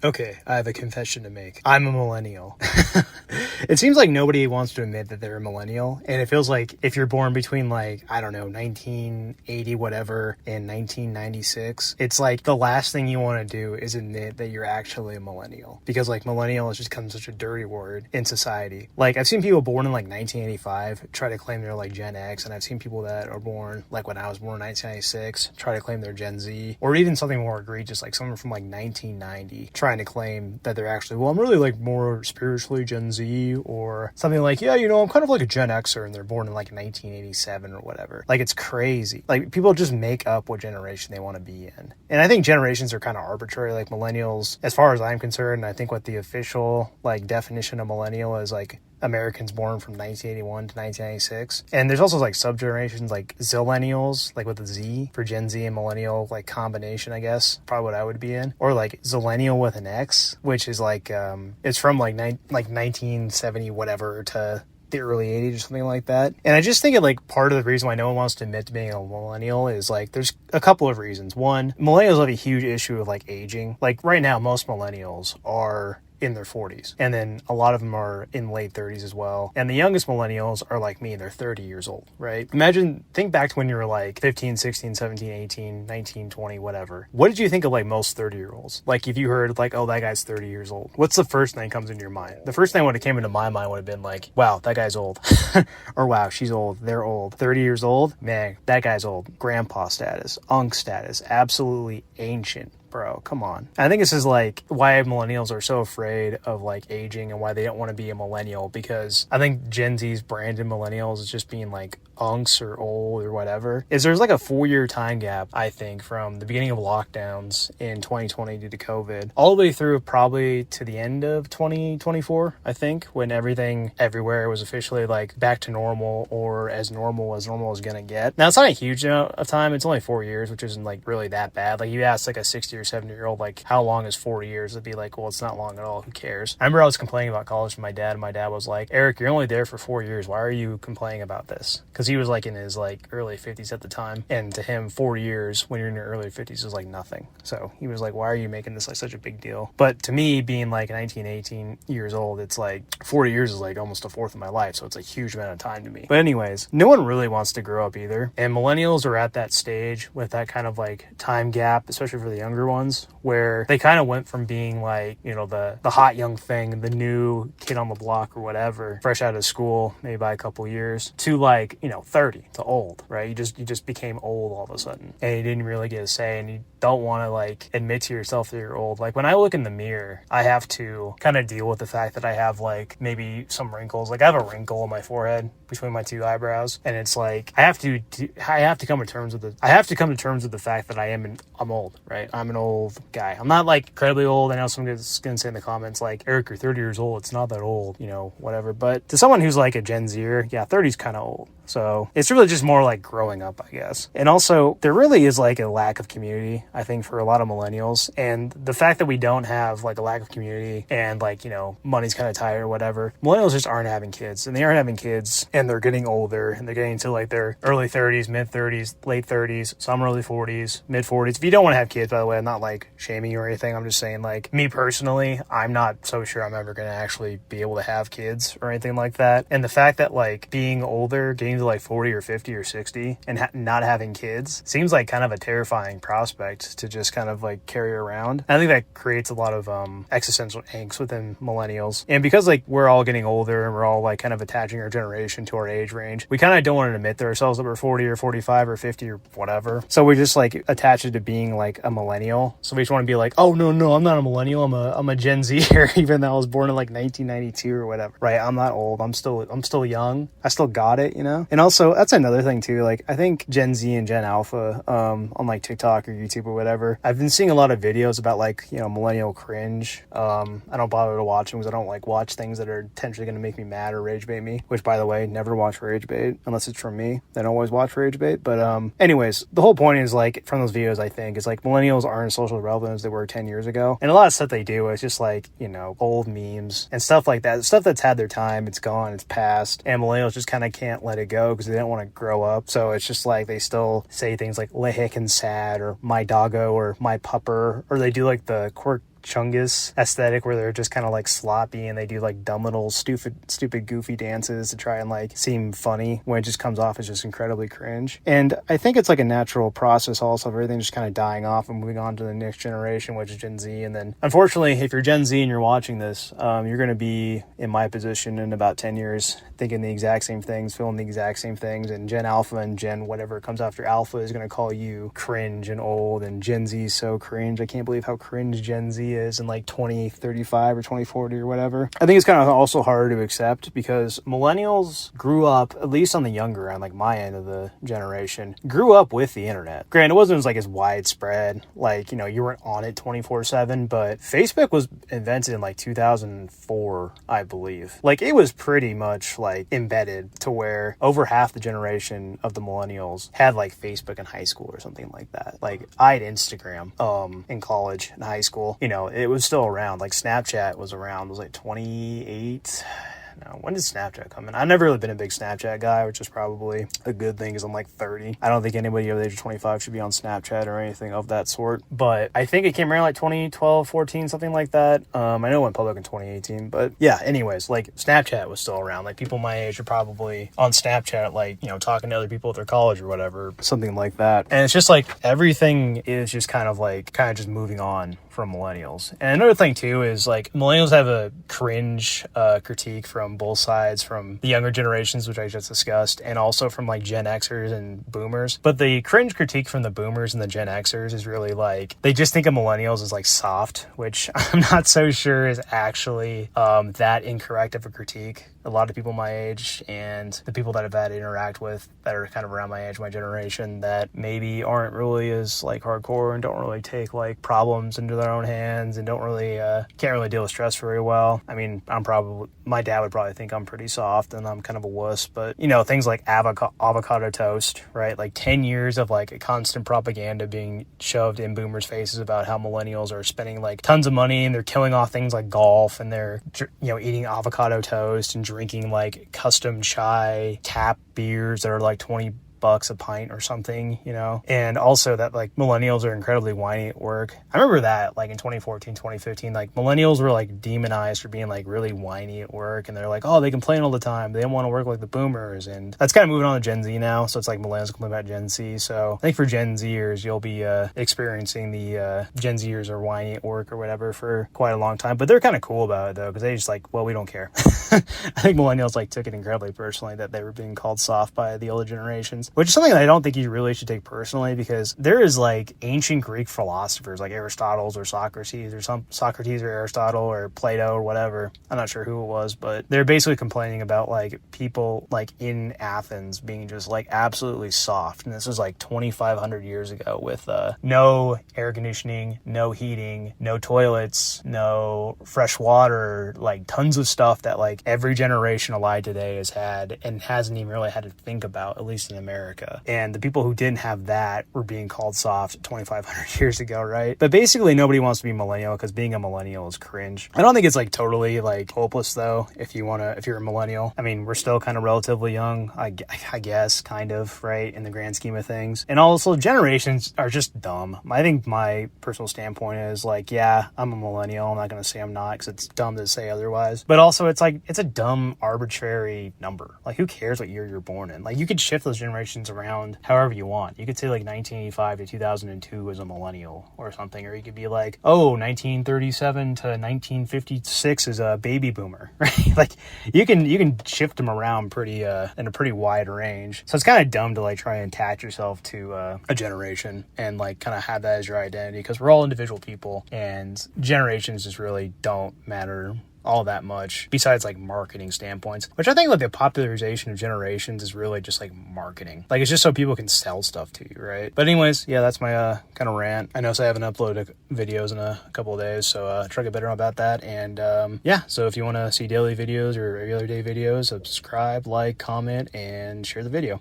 Okay, I have a confession to make. I'm a millennial. It seems like nobody wants to admit that they're a millennial, and it feels like if you're born between, like, I don't know, 1980 whatever and 1996, it's like the last thing you want to do is admit that you're actually a millennial, because like millennial has just become such a dirty word in society. Like, I've seen people born in like 1985 try to claim they're like Gen X, and I've seen people that are born like when I was born in 1996 try to claim they're Gen Z, or even something more egregious like someone from like 1990 trying to claim that they're actually, well, I'm really like more spiritually Gen Z, or something like, yeah, you know, I'm kind of like a Gen Xer, and they're born in like 1987 or whatever. Like, it's crazy. Like, people just make up what generation they want to be in. And I think generations are kind of arbitrary. Like, millennials, as far as I'm concerned, I think what the official like definition of millennial is, like, Americans born from 1981 to 1996. And there's also like subgenerations like zillennials, like with a Z for Gen Z and millennial, like combination, I guess, probably what I would be in. Or like zillennial with an X, which is like, it's from like 1970 whatever to the early 80s or something like that. And I just think like part of the reason why no one wants to admit to being a millennial is like there's a couple of reasons. One, millennials have a huge issue with like aging. Like right now, most millennials are in their 40s, and then a lot of them are in late 30s as well, and the youngest millennials are like me, they're 30 years old, right? Think back to when you were like 15, 16, 17, 18, 19, 20, whatever. What did you think of like most 30-year-olds? Like, if you heard like, oh, that guy's 30 years old, what's the first thing that comes into your mind? The first thing that would have came into my mind would have been like, wow, that guy's old. Or wow, she's old, they're old. 30 years old, man, that guy's old. Grandpa status, unk status, absolutely ancient. Bro, come on. I think this is like why millennials are so afraid of like aging, and why they don't want to be a millennial, because I think Gen Z's branded millennials is just being like unks or old or whatever. There's like a 4-year time gap, I think, from the beginning of lockdowns in 2020 due to COVID all the way through probably to the end of 2024, I think, when everything everywhere was officially like back to normal, or as normal as gonna get. Now, it's not a huge amount of time. It's only 4 years, which isn't like really that bad. Like, you ask like a 60 or 70-year-old like, how long is 40 years? It'd be like, well, it's not long at all, who cares? I remember I was complaining about college to my dad, and my dad was like, Eric, you're only there for 4 years, why are you complaining about this? Because he was like in his like early 50s at the time, and to him 4 years when you're in your early 50s is like nothing. So he was like, why are you making this like such a big deal? But to me, being like 19, 18 years old, it's like 40 years is like almost a fourth of my life, so it's a huge amount of time to me. But anyways, no one really wants to grow up either, and millennials are at that stage with that kind of like time gap, especially for the younger ones, where they kind of went from being like, you know, the hot young thing, the new kid on the block or whatever, fresh out of school, maybe by a couple years, to like, you know, 30 to old, right? You just became old all of a sudden, and you didn't really get a say, and you don't want to like admit to yourself that you're old. Like, when I look in the mirror, I have to kind of deal with the fact that I have like maybe some wrinkles. Like, I have a wrinkle on my forehead between my two eyebrows, and it's like I have to come to terms with the fact that I'm old, right? I'm an old guy. I'm not like incredibly old. I know someone's gonna say in the comments like, Eric, you're 30 years old, it's not that old, you know, whatever. But to someone who's like a Gen Zer, yeah, 30's kind of old. So it's really just more like growing up, I guess. And also, there really is like a lack of community, I think, for a lot of millennials. And the fact that we don't have like a lack of community, and like, you know, money's kind of tight or whatever, millennials just aren't having kids. And they aren't having kids, and they're getting older, and they're getting to like their early 30s, mid 30s, late 30s, some early 40s, mid 40s. If you don't want to have kids, by the way, I'm not like shaming you or anything. I'm just saying, like, me personally, I'm not so sure I'm ever going to actually be able to have kids or anything like that. And the fact that like being older, getting to like 40 or 50 or 60 and not having kids seems like kind of a terrifying prospect to just kind of like carry around. And I think that creates a lot of existential angst within millennials. And because like we're all getting older, and we're all like kind of attaching our generation to our age range, we kind of don't want to admit to ourselves that we're 40 or 45 or 50 or whatever. So we just like attach it to being like a millennial. So we just want to be like, oh no, I'm not a millennial, I'm a Gen Zer, even though I was born in like 1992 or whatever, right? I'm not old, I'm still young, I still got it, you know? And also, that's another thing too, like I think Gen Z and Gen Alpha on like TikTok or YouTube or whatever, I've been seeing a lot of videos about like, you know, millennial cringe. I don't bother to watch them because I don't like watch things that are potentially going to make me mad or rage bait me, which, by the way, never watch rage bait unless it's from me. I don't always watch rage bait. But anyways, the whole point is like, from those videos, I think, is like millennials aren't as social relevant as they were 10 years ago, and a lot of stuff they do is just like, you know, old memes and stuff like that, stuff that's had their time, it's gone, it's past, and millennials just kind of can't let it go because they don't want to grow up. So it's just like they still say things like "lehik and sad" or "my doggo" or "my pupper," or they do like the Chungus aesthetic where they're just kind of like sloppy and they do like dumb little stupid goofy dances to try and like seem funny when it just comes off as just incredibly cringe. And I think it's like a natural process also of everything just kind of dying off and moving on to the next generation, which is Gen Z. And then unfortunately, if you're Gen Z and you're watching this, you're going to be in my position in about 10 years thinking the exact same things, feeling the exact same things, and Gen Alpha and Gen whatever comes after Alpha is going to call you cringe and old, and Gen Z is so cringe. I can't believe how cringe Gen Z is in like 2035 or 2040 or whatever. I think it's kind of also hard to accept because millennials grew up, at least on the younger end, like my end of the generation, grew up with the internet. Granted, it wasn't like as widespread, like, you know, you weren't on it 24/7, but Facebook was invented in like 2004, I believe. Like, it was pretty much like embedded to where over half the generation of the millennials had like Facebook in high school or something like that. Like, I had Instagram in college and high school. You know, it was still around. Like, Snapchat was around. It was like 28. No, when did Snapchat come in? I've never really been a big Snapchat guy, which is probably a good thing because I'm like 30. I don't think anybody over the age of 25 should be on Snapchat or anything of that sort. But I think it came around like 2012, 14, something like that. I know it went public in 2018. But yeah, anyways, like Snapchat was still around. Like people my age are probably on Snapchat, like, you know, talking to other people at their college or whatever, something like that. And it's just like everything is just kind of just moving on from millennials. And another thing too is like millennials have a cringe critique from both sides, from the younger generations, which I just discussed, and also from like Gen Xers and boomers. But the cringe critique from the boomers and the Gen Xers is really like, they just think of millennials as like soft, which I'm not so sure is actually that incorrect of a critique. A lot of people my age and the people that I've had to interact with that are kind of around my age, my generation, that maybe aren't really as like hardcore and don't really take like problems into their own hands and don't really can't really deal with stress very well. I mean, my dad would probably think I'm pretty soft and I'm kind of a wuss, but you know, things like avocado toast, right? Like 10 years of like a constant propaganda being shoved in boomers' faces about how millennials are spending like tons of money and they're killing off things like golf and they're, you know, eating avocado toast and drinking like custom chai tap beers that are like $20 a pint or something, you know. And also that like millennials are incredibly whiny at work. I remember that like in 2014, 2015, like millennials were like demonized for being like really whiny at work, and they're like, oh, they complain all the time, they don't want to work like the boomers. And that's kind of moving on to Gen Z now, so it's like millennials complain about Gen Z. So I think for Gen Zers, you'll be experiencing the Gen Zers are whiny at work or whatever for quite a long time, but they're kind of cool about it though, because they just like, well, we don't care. I think millennials like took it incredibly personally that they were being called soft by the older generations, which is something that I don't think you really should take personally, because there is like ancient Greek philosophers like Aristotle or Socrates or Aristotle or Plato or whatever. I'm not sure who it was, but they're basically complaining about like people like in Athens being just like absolutely soft. And this was like 2,500 years ago with no air conditioning, no heating, no toilets, no fresh water, like tons of stuff that like every generation alive today has had and hasn't even really had to think about, at least in America. And the people who didn't have that were being called soft 2,500 years ago, right? But basically nobody wants to be millennial because being a millennial is cringe. I don't think it's like totally like hopeless though if you're a millennial. I mean, we're still kind of relatively young, I guess, kind of, right, in the grand scheme of things. And also generations are just dumb. I think my personal standpoint is like, yeah, I'm a millennial. I'm not going to say I'm not because it's dumb to say otherwise. But also it's like, it's a dumb arbitrary number. Like, who cares what year you're born in? Like, you could shift those generations around however you want. You could say like 1985 to 2002 is a millennial or something, or you could be like, oh, 1937 to 1956 is a baby boomer, right? Like, you can shift them around pretty in a pretty wide range. So it's kind of dumb to like try and attach yourself to a generation and like kind of have that as your identity, because we're all individual people and generations just really don't matter all that much besides like marketing standpoints, which I think like the popularization of generations is really just like marketing. Like, it's just so people can sell stuff to you, right? But anyways, yeah, that's my kind of rant. I know I haven't uploaded videos in a couple of days, so try to get better about that. And yeah, so if you want to see daily videos or regular day videos, subscribe, like, comment, and share the video.